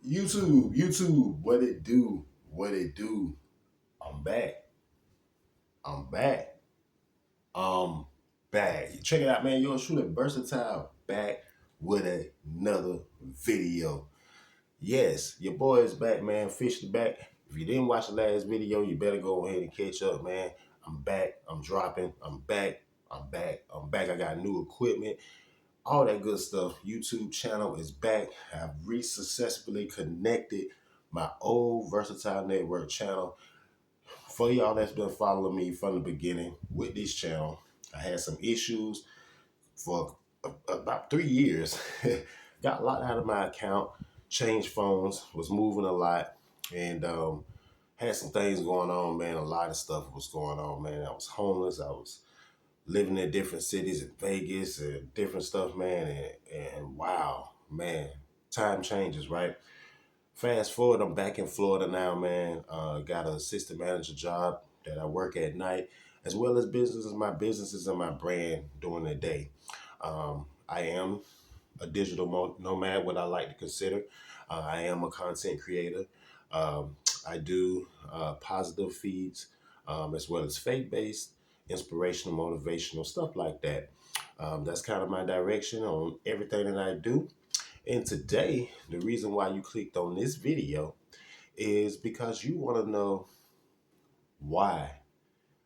YouTube, what it do? What it do? I'm back. I'm back. I'm back. Check it out, man. You're shooting versatile back with another video. Yes, your boy is back, man. Officially back. If you didn't watch the last video, you better go ahead and catch up, man. I'm back. I'm dropping. I'm back. I'm back. I'm back. I got new equipment. All that good stuff. YouTube channel is back. I've successfully connected my old Versatile Network channel. For y'all that's been following me from the beginning with this channel, I had some issues for about 3 years. Got locked out of my account, changed phones, was moving a lot, and had some things going on, man. A lot of stuff was going on, man. I was homeless. I was living in different cities in Vegas and different stuff, man. And wow, man, time changes, right? Fast forward, I'm back in Florida now, man. Got an assistant manager job that I work at night, as well as my businesses and my brand during the day. I am a digital nomad, what I like to consider. I am a content creator. I do positive feeds, as well as faith-based, inspirational, motivational, stuff like that. That's kind of my direction on everything that I do. And today, the reason why you clicked on this video is because you want to know why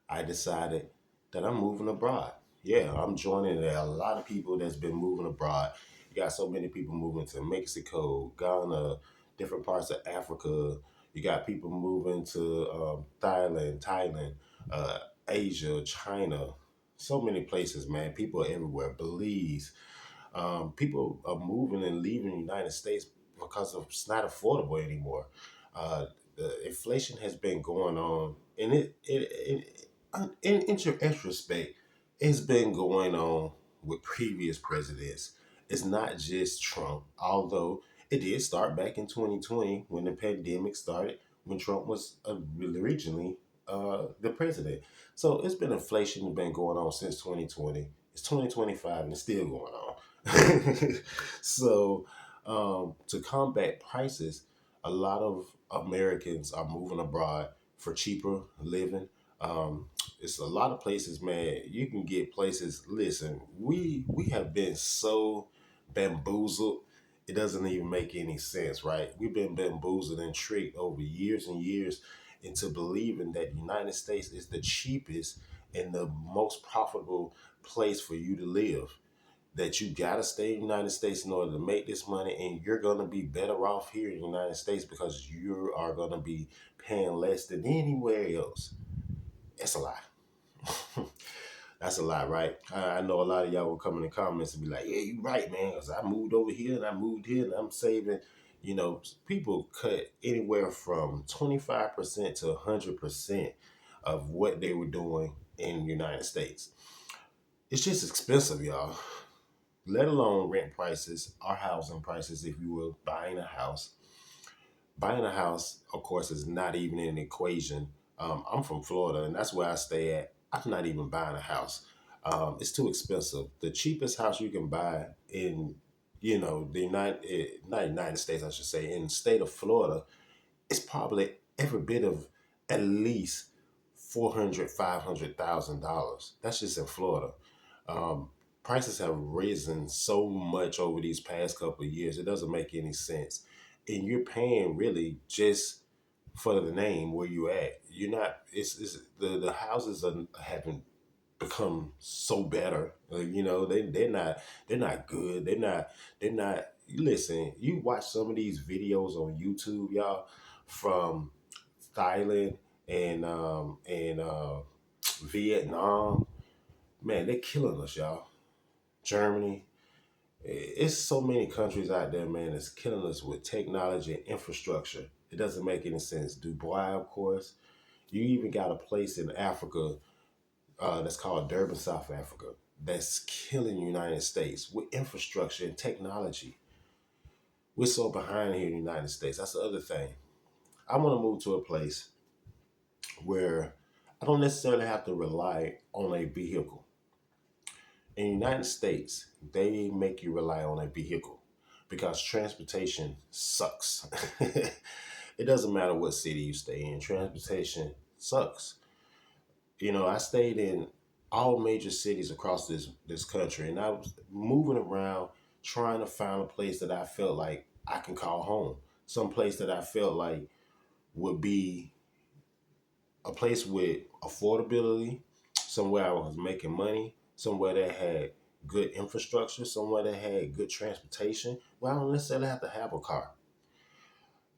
I decided that I'm moving abroad. Yeah, I'm joining a lot of people that's been moving abroad. You got so many people moving to Mexico, Ghana, different parts of Africa. You got people moving to Thailand, uh, Asia, China. So many places, man. People are everywhere. Belize. People are moving and leaving the United States because it's not affordable anymore. Uh, the inflation has been going on, and in retrospect, it's been going on with previous presidents. It's not just Trump, although it did start back in 2020 when the pandemic started, when Trump was originally the president. So it's been inflation been going on since 2020. It's 2025 and it's still going on. So to combat prices, a lot of Americans are moving abroad for cheaper living. It's a lot of places, man. You can get places. Listen, we have been so bamboozled. It doesn't even make any sense, right? We've been bamboozled and tricked over years and years into believing that the United States is the cheapest and the most profitable place for you to live, that you got to stay in the United States in order to make this money, and you're going to be better off here in the United States because you are going to be paying less than anywhere else. It's a lie. That's a lie, right? I know a lot of y'all will come in the comments and be like, yeah, you're right, man, because I moved over here and I moved here and I'm saving. You know, people cut anywhere from 25% to 100% of what they were doing in the United States. It's just expensive, y'all, let alone rent prices or housing prices. If you were buying a house, of course, is not even in the equation. I'm from Florida, and that's where I stay at. I'm not even buying a house. It's too expensive. The cheapest house you can buy in, the not United States, I should say, in the state of Florida, is probably every bit of at least 400, $500,000. That's just in Florida. Um, Prices have risen so much over these past couple of years. It doesn't make any sense. And you're paying really just for the name where you at. You're not, it's the houses haven't become so better. They're not good. They're not, listen, you watch some of these videos on YouTube, y'all, from Thailand and Vietnam. Man, they're killing us, y'all. Germany. It's so many countries out there, man, that's killing us with technology and infrastructure. It doesn't make any sense. Dubai, of course. You even got a place in Africa that's called Durban, South Africa, that's killing the United States with infrastructure and technology. We're so behind here in the United States. That's the other thing. I want to move to a place where I don't necessarily have to rely on a vehicle. In the United States, they make you rely on a vehicle because transportation sucks. It doesn't matter what city you stay in, transportation sucks. I stayed in all major cities across this country, and I was moving around trying to find a place that I felt like I can call home, some place that I felt like would be a place with affordability, somewhere I was making money, somewhere that had good infrastructure, somewhere that had good transportation. Well, I don't necessarily have to have a car.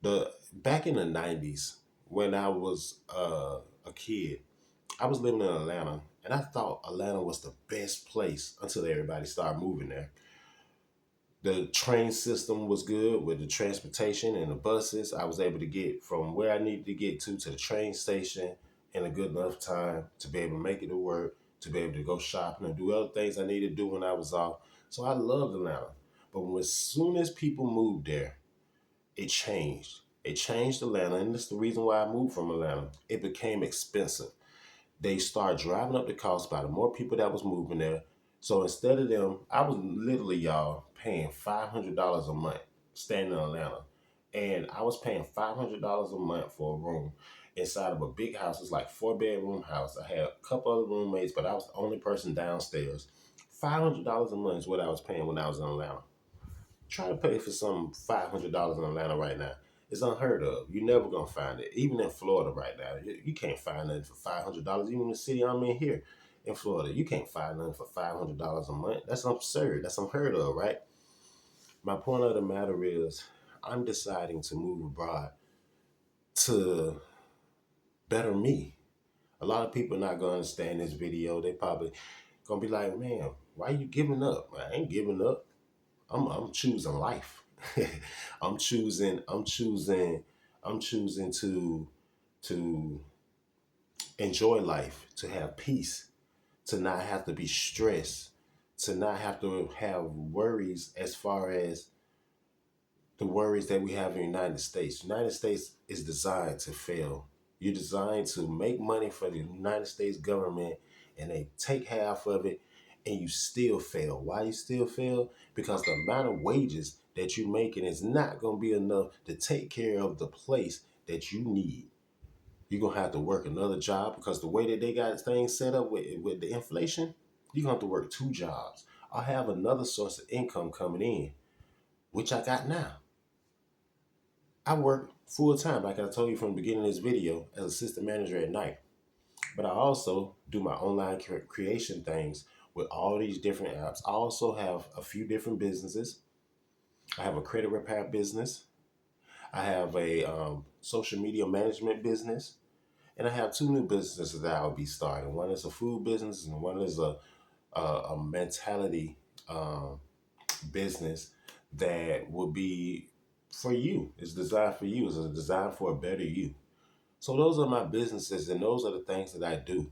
The Back in the '90s, when I was a kid, I was living in Atlanta, and I thought Atlanta was the best place until everybody started moving there. The train system was good with the transportation and the buses. I was able to get from where I needed to get to the train station in a good enough time to be able to make it to work, to be able to go shopping and do other things I needed to do when I was off. So I loved Atlanta. But as soon as people moved there, it changed. It changed Atlanta, and that's the reason why I moved from Atlanta. It became expensive. They started driving up the cost by the more people that was moving there. So instead of them, I was literally, y'all, paying $500 a month staying in Atlanta. And I was paying $500 a month for a room inside of a big house. It's like 4-bedroom house. I had a couple other roommates, but I was the only person downstairs. $500 a month is what I was paying when I was in Atlanta. Try to pay for some $500 in Atlanta right now. It's unheard of. You're never gonna find it. Even in Florida right now, you can't find nothing for $500. Even in the city I'm in here in Florida, you can't find nothing for $500 a month. That's absurd. That's unheard of, right? My point of the matter is, I'm deciding to move abroad to better me. A lot of people not gonna understand this video. They probably gonna be like, "Man, why you giving up?" I ain't giving up. I'm choosing life. I'm choosing to enjoy life, to have peace, to not have to be stressed, to not have to have worries as far as the worries that we have in the United States. The United States is designed to fail. You're designed to make money for the United States government, and they take half of it, and you still fail. Why you still fail? Because the amount of wages that you're making is not going to be enough to take care of the place that you need. You're going to have to work another job because the way that they got things set up with the inflation, you're going to have to work 2 jobs. I have another source of income coming in, which I got now. I work full time, like I told you from the beginning of this video, as assistant manager at night. But I also do my online creation things with all these different apps. I also have a few different businesses. I have a credit repair business. I have a social media management business. And I have 2 new businesses that I'll be starting. One is a food business, and one is a mentality um, business that will be for you. It's designed for you. It's designed for a better you. So those are my businesses, and those are the things that I do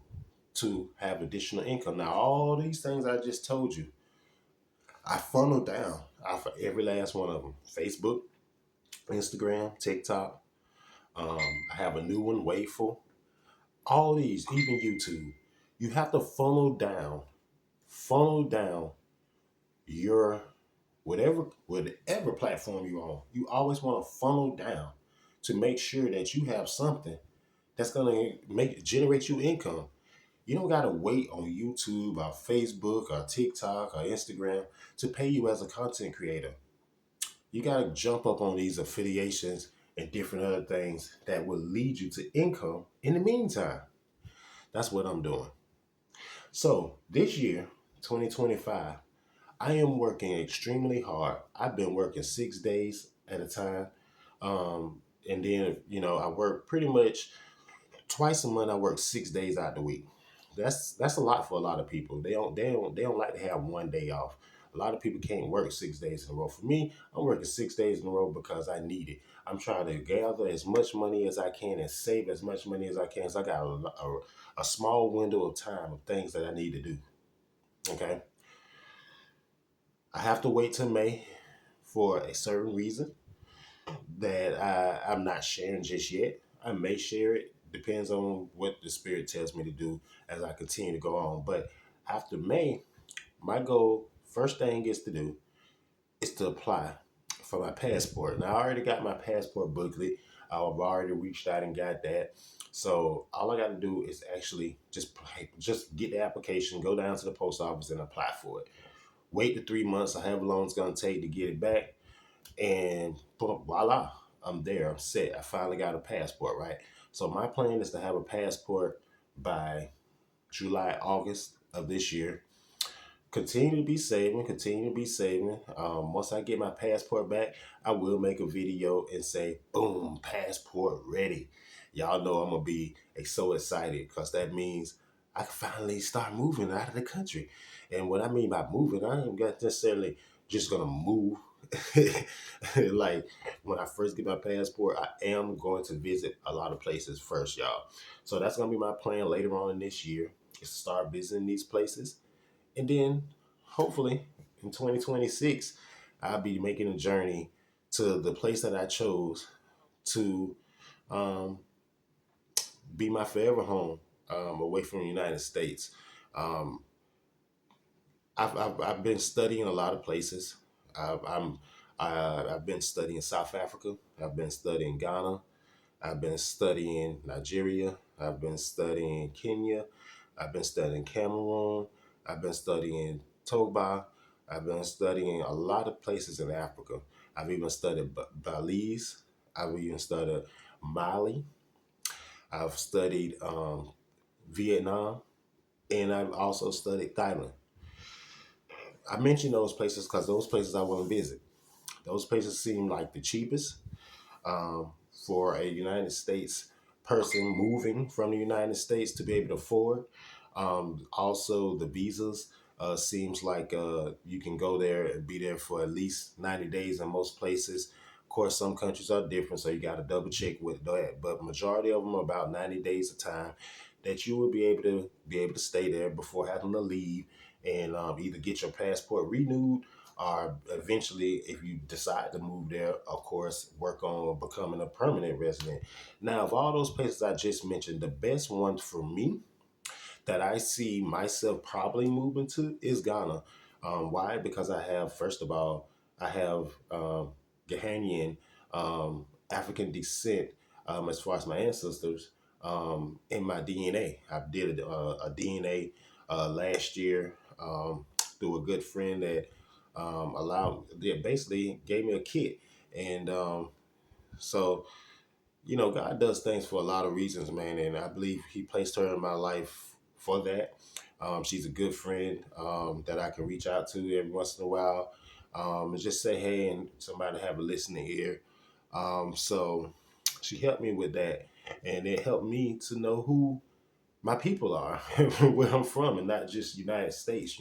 to have additional income. Now, all these things I just told you, I funnel down for every last one of them. Facebook, Instagram, TikTok. Um, I have a new one, Wayful. All these, even YouTube. You have to funnel down your whatever platform you're on. You always want to funnel down to make sure that you have something that's gonna generate you income. You don't gotta wait on YouTube or Facebook or TikTok or Instagram to pay you as a content creator. You gotta jump up on these affiliations and different other things that will lead you to income in the meantime. That's what I'm doing. So this year, 2025, I am working extremely hard. I've been working 6 days at a time. And then, I work pretty much twice a month. I work 6 days out the week. That's a lot for a lot of people. They don't like to have one day off. A lot of people can't work 6 days in a row. For me, I'm working 6 days in a row because I need it. I'm trying to gather as much money as I can and save as much money as I can. So I got a small window of time of things that I need to do. Okay. I have to wait till May for a certain reason that I'm not sharing just yet. I may share it. Depends on what the spirit tells me to do as I continue to go on. But after May, my goal, first thing is to do, is to apply for my passport. Now I already got my passport booklet. I've already reached out and got that. So all I got to do is actually just get the application, go down to the post office and apply for it. Wait the 3 months or however long it's gonna take to get it back, and voila, I'm there. I'm set. I finally got a passport, right? So my plan is to have a passport by July, August of this year. Continue to be saving, continue to be saving. Once I get my passport back, I will make a video and say, boom, passport ready. Y'all know I'm gonna be so excited because that means I can finally start moving out of the country. And what I mean by moving, I ain't got necessarily just gonna move. Like when I first get my passport, I am going to visit a lot of places first, y'all. So that's gonna be my plan later on in this year is to start visiting these places. And then hopefully in 2026, I'll be making a journey to the place that I chose to um, be my forever home, away from the United States. Um, I've been studying a lot of places. I've, I'm, I've been studying South Africa. I've been studying Ghana. I've been studying Nigeria. I've been studying Kenya. I've been studying Cameroon. I've been studying Togo. I've been studying a lot of places in Africa. I've even studied Belize. I've even studied Mali. I've studied Vietnam. And I've also studied Thailand. I mention those places because those places I want to visit. Those places seem like the cheapest for a United States person moving from the United States to be able to afford. Also, the visas seems like you can go there and be there for at least 90 days in most places. Of course, some countries are different, so you got to double check with that. But majority of them are about 90 days of time that you will be able to stay there before having to leave and either get your passport renewed or eventually, if you decide to move there, of course, work on becoming a permanent resident. Now, of all those places I just mentioned, the best one for me that I see myself probably moving to is Ghana. Why? Because I have, first of all, I have Ghanaian African descent as far as my ancestors in my DNA. I did a DNA last year through a good friend that that basically gave me a kit. And so God does things for a lot of reasons, man, and I believe He placed her in my life for that. She's a good friend that I can reach out to every once in a while, and just say hey, and somebody have a listening ear. So she helped me with that, and it helped me to know who my people are, where I'm from, and not just United States,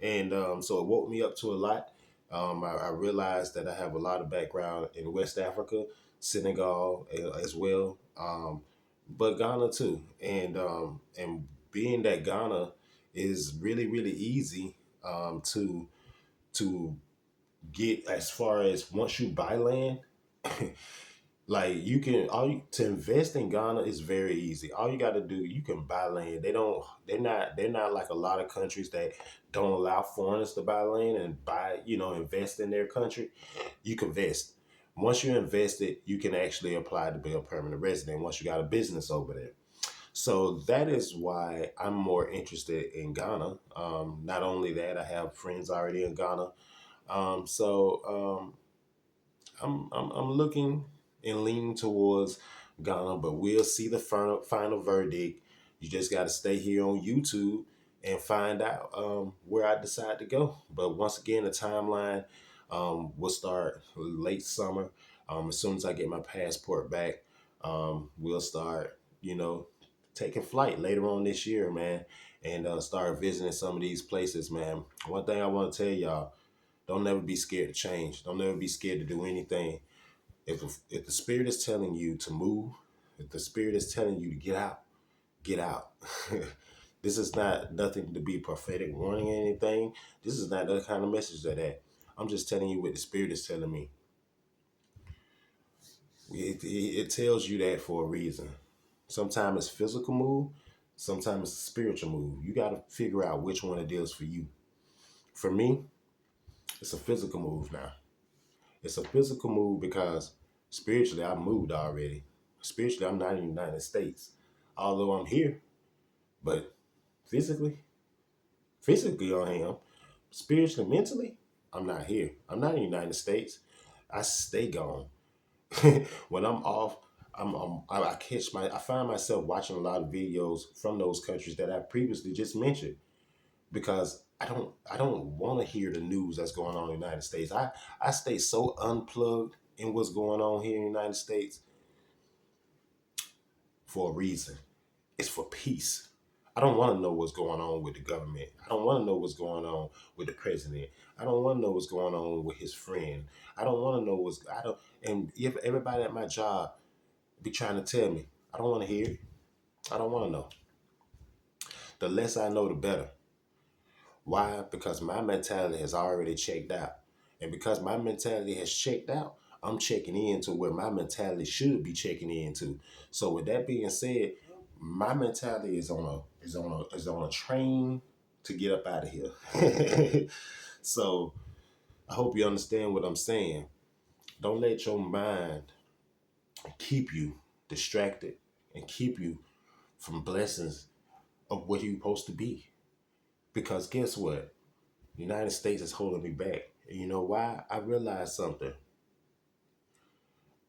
And so it woke me up to a lot. I realized that I have a lot of background in West Africa, Senegal as well, but Ghana too. And being that Ghana is really really easy to get as far as once you buy land. Like you can to invest in Ghana is very easy. All you got to do, you can buy land. They're not like a lot of countries that don't allow foreigners to buy land and invest in their country. You can invest. Once you invest it, you can actually apply to be a permanent resident once you got a business over there. So that is why I'm more interested in Ghana. Not only that, I have friends already in Ghana. So I'm looking and leaning towards Ghana, but we'll see the final verdict. You just got to stay here on YouTube and find out where I decide to go. But once again, the timeline will start late summer. As soon as I get my passport back, we'll start, taking flight later on this year, man, and start visiting some of these places, man. One thing I want to tell y'all, don't never be scared to change. Don't never be scared to do anything. If the spirit is telling you to move, if the spirit is telling you to get out, get out. This is not nothing to be prophetic warning or anything. This is not that kind of message that. I'm just telling you what the spirit is telling me. It tells you that for a reason. Sometimes it's physical move, sometimes it's a spiritual move. You got to figure out which one it is for you. For me, it's a physical move now. It's a physical move because spiritually I moved already. Spiritually, I'm not in the United States, although I'm here. But physically, physically I am. Spiritually, mentally, I'm not here. I'm not in the United States. I stay gone. When I'm off, I catch I find myself watching a lot of videos from those countries that I previously just mentioned because I don't want to hear the news that's going on in the United States. I stay so unplugged in what's going on here in the United States for a reason. It's for peace. I don't want to know what's going on with the government. I don't want to know what's going on with the president. I don't want to know what's going on with his friend. I don't want to know what's I don't and if everybody at my job be trying to tell me, I don't want to hear it. I don't want to know. The less I know, the better. Why? Because my mentality has already checked out. And because my mentality has checked out, I'm checking into where my mentality should be checking into. So with that being said, my mentality is on a train to get up out of here. So I hope you understand what I'm saying. Don't let your mind keep you distracted and keep you from blessings of where you're supposed to be. Because guess what? The United States is holding me back. And you know why? I realized something.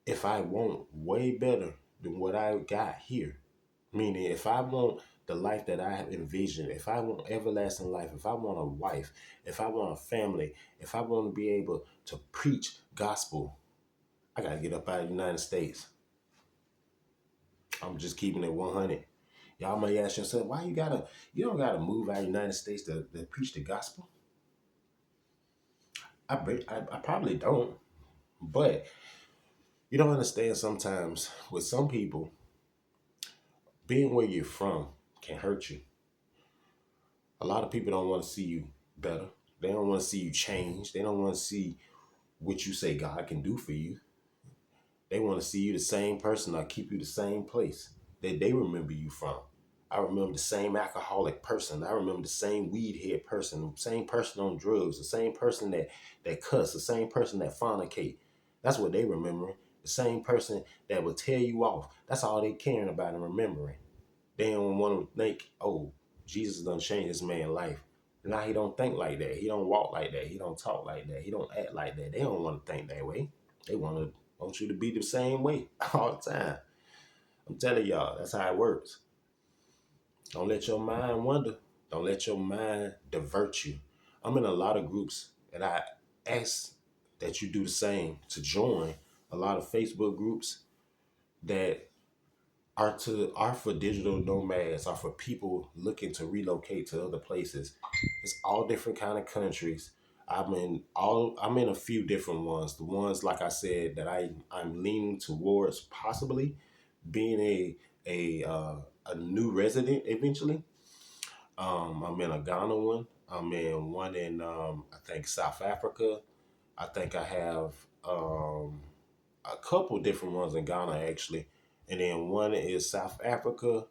If I want way better than what I got here, meaning if I want the life that I have envisioned, if I want everlasting life, if I want a wife, if I want a family, if I want to be able to preach gospel, I got to get up out of the United States. I'm just keeping it 100. Y'all may ask yourself, why you don't gotta move out of the United States to preach the gospel? I probably don't, but you don't understand sometimes with some people, being where you're from can hurt you. A lot of people don't want to see you better. They don't want to see you change. They don't want to see what you say God can do for you. They want to see you the same person or keep you the same place that they remember you from. I remember the same alcoholic person. I remember the same weed head person, the same person on drugs, the same person that cuss, the same person that fornicate. That's what they remember. The same person that will tear you off. That's all they caring about and remembering. They don't want to think, oh, Jesus done changed this man's life. Now he don't think like that. He don't walk like that. He don't talk like that. He don't act like that. They don't want to think that way. They want you to be the same way all the time. I'm telling y'all, that's how it works. Don't let your mind wander. Don't let your mind divert you. I'm in a lot of groups and I ask that you do the same to join a lot of Facebook groups that are for digital nomads, are for people looking to relocate to other places. It's all different kind of countries. I'm in a few different ones. The ones like I said that I'm leaning towards possibly being a new resident eventually. I'm in a Ghana one. I'm in one in I think South Africa. I think I have a couple different ones in Ghana actually, and then one is South Africa.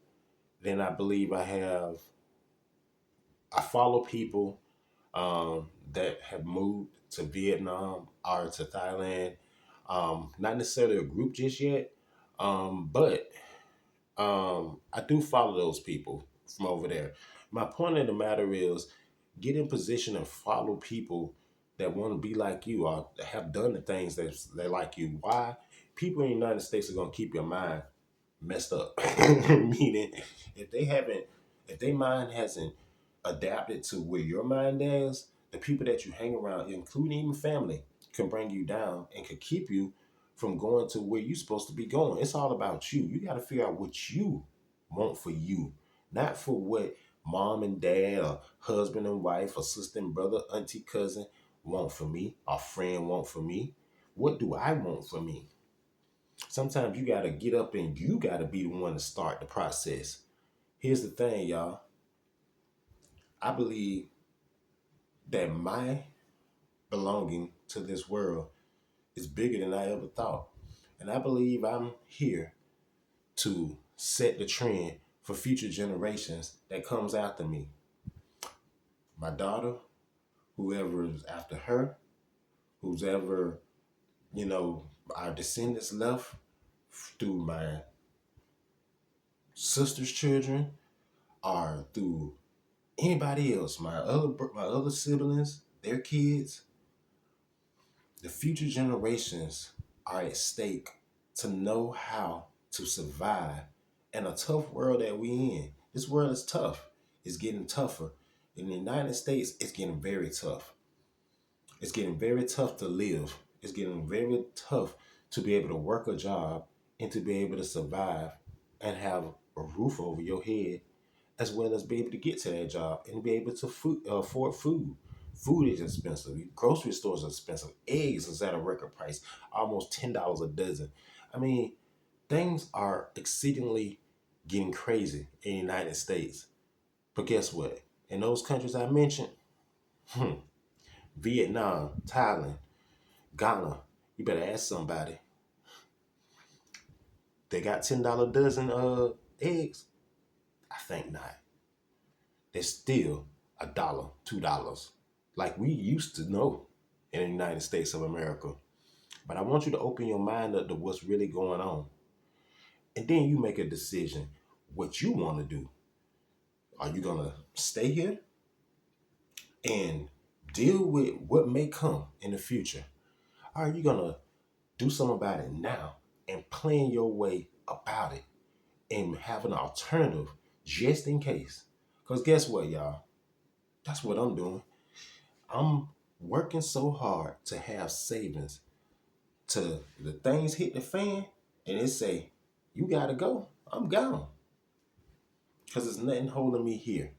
Then I believe I follow people that have moved to Vietnam or to Thailand. Not necessarily a group just yet, but I do follow those people from over there. My point of the matter is get in position and follow people that want to be like you or have done the things that they like you. Why? People in the United States are going to keep your mind messed up. Meaning, if they haven't, if their mind hasn't adapted to where your mind is, the people that you hang around, including even family, can bring you down and can keep you from going to where you're supposed to be going. It's all about you. You got to figure out what you want for you, not for what mom and dad or husband and wife or sister and brother, auntie, cousin want for me or friend want for me. What do I want for me? Sometimes you got to get up and you got to be the one to start the process. Here's the thing, y'all. I believe that my belonging to this world is bigger than I ever thought. And I believe I'm here to set the trend for future generations that comes after me. My daughter, whoever is after her, who's ever you know, our descendants left through my sister's children or through anybody else, my other siblings, their kids, the future generations are at stake to know how to survive in a tough world that we in. This world is tough. It's getting tougher. In the United States, it's getting very tough. It's getting very tough to live. It's getting very tough to be able to work a job and to be able to survive and have a roof over your head, as well as be able to get to that job and be able to afford food. Food is expensive. Grocery stores are expensive. Eggs is at a record price, almost $10 a dozen. I mean, things are exceedingly getting crazy in the United States. But guess what? In those countries I mentioned, Vietnam, Thailand, Ghana, you better ask somebody. They got $10 dozen eggs? I think not. They're still $1, $2, like we used to know in the United States of America. But I want you to open your mind up to what's really going on. And then you make a decision what you want to do. Are you going to stay here and deal with what may come in the future? Or are you going to do something about it now and plan your way about it and have an alternative just in case? Because guess what, y'all? That's what I'm doing. I'm working so hard to have savings to the things hit the fan and it say, you gotta go. I'm gone. Because there's nothing holding me here.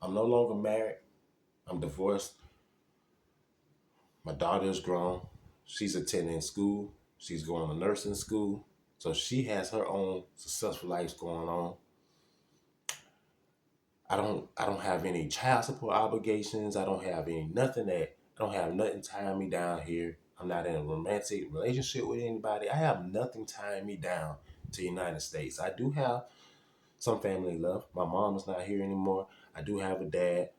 I'm no longer married. I'm divorced. My daughter is grown. She's attending school. She's going to nursing school. So she has her own successful life going on. I don't have any child support obligations. I don't have nothing tying me down here. I'm not in a romantic relationship with anybody. I have nothing tying me down to the United States. I do have some family left. My mom is not here anymore. I do have a dad,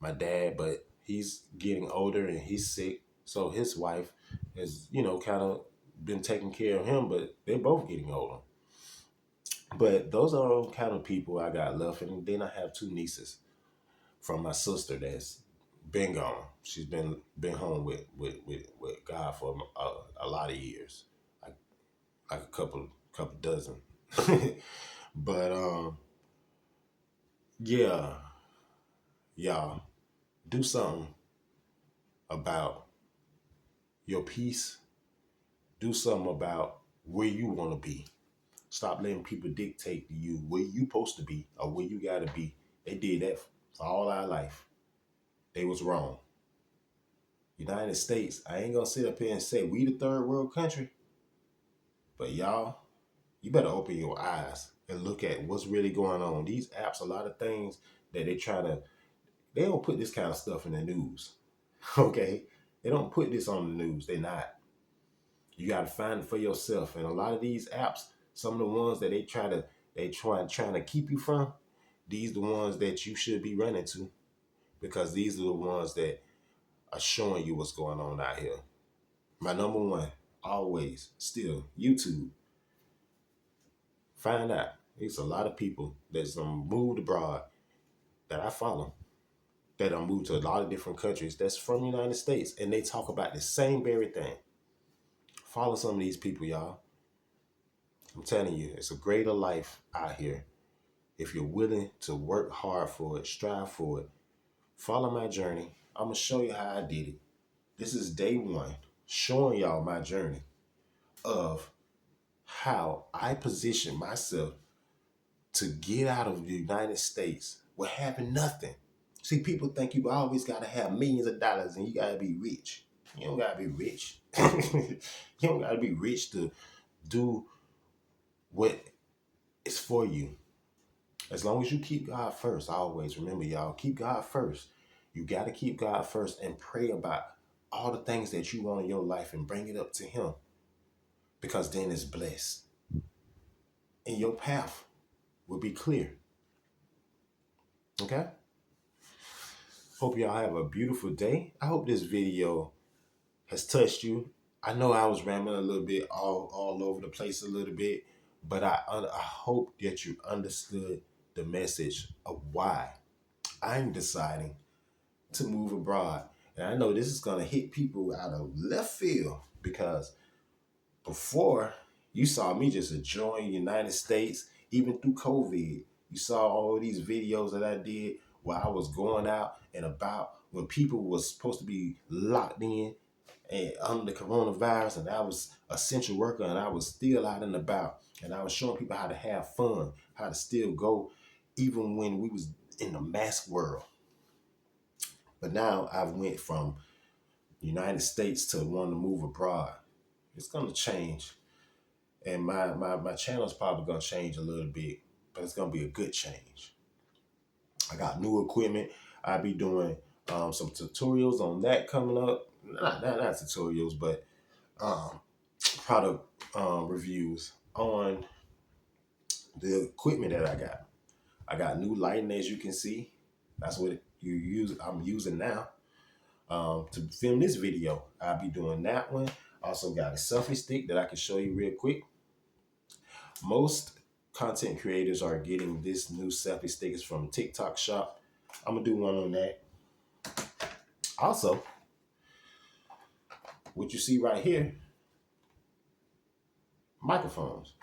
my dad, but he's getting older and he's sick. So his wife has, kind of been taking care of him, but they're both getting older. But those are all kind of people I got left. And then I have two nieces from my sister that's been gone. She's been home with God for a lot of years, like a couple dozen. But yeah, y'all do something about your peace. Do something about where you want to be. Stop letting people dictate to you where you supposed to be or where you gotta be. They did that for all our life. They was wrong. United States, I ain't gonna sit up here and say we the third world country, but y'all, you better open your eyes and look at what's really going on. These apps, a lot of things that they don't put this kind of stuff in the news. Okay? They don't put this on the news. They're not. You gotta find it for yourself. And a lot of these apps, some of the ones that trying to keep you from, these the ones that you should be running to because these are the ones that are showing you what's going on out here. My number one, always, still, YouTube. Find out. There's a lot of people that's moved abroad that I follow that moved to a lot of different countries that's from the United States, and they talk about the same very thing. Follow some of these people, y'all. I'm telling you, it's a greater life out here. If you're willing to work hard for it, strive for it, follow my journey. I'm going to show you how I did it. This is day one, showing y'all my journey of how I position myself to get out of the United States with having nothing. See, people think you always got to have millions of dollars and you got to be rich. You don't got to be rich. You don't got to be rich to do what is for you. As long as you keep God first, always remember, y'all, keep God first. You got to keep God first and pray about all the things that you want in your life and bring it up to Him, because then it's blessed and your path will be clear. Okay? Hope y'all have a beautiful day. I hope this video has touched you, I know I was rambling a little bit, all over the place a little bit, but I hope that you understood the message of why I'm deciding to move abroad. And I know this is gonna hit people out of left field because before you saw me just enjoying the United States, even through COVID. You saw all these videos that I did where I was going out and about when people was supposed to be locked in and under the coronavirus, and I was essential worker and I was still out and about, and I was showing people how to have fun, how to still go even when we was in the mask world. But now I've went from the United States to wanting to move abroad. It's gonna change. And my channel's probably gonna change a little bit, but it's gonna be a good change. I got new equipment. I'll be doing some tutorials on that coming up. Not tutorials, but um, product reviews on the equipment that I got. I got new lighting, as you can see. That's what you use. I'm using now to film this video. I'll be doing that one. Also got a selfie stick that I can show you real quick. Most content creators are getting this new selfie stickers from TikTok shop. I'm gonna do one on that. Also, what you see right here, microphones.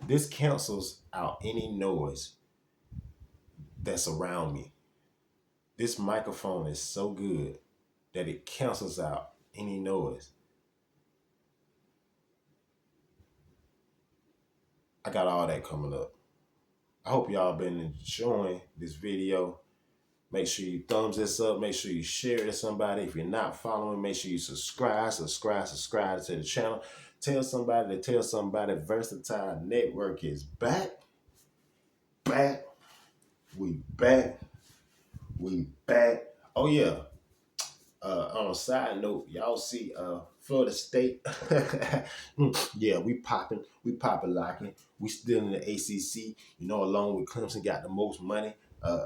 This cancels out any noise that's around me. This microphone is so good that it cancels out any noise. I got all that coming up. I hope y'all been enjoying this video. Make sure you thumbs this up. Make sure you share it to somebody. If you're not following, make sure you subscribe to the channel. Tell somebody to tell somebody. Versatile Network is back. Back. We back. We back. Oh yeah. On a side note, y'all see Florida State. Yeah, we popping locking. We still in the ACC, along with Clemson got the most money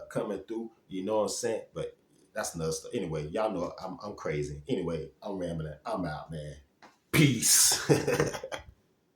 coming through, you know what I'm saying? But that's another stuff. Anyway, y'all know I'm crazy. Anyway, I'm rambling. I'm out, man. Peace.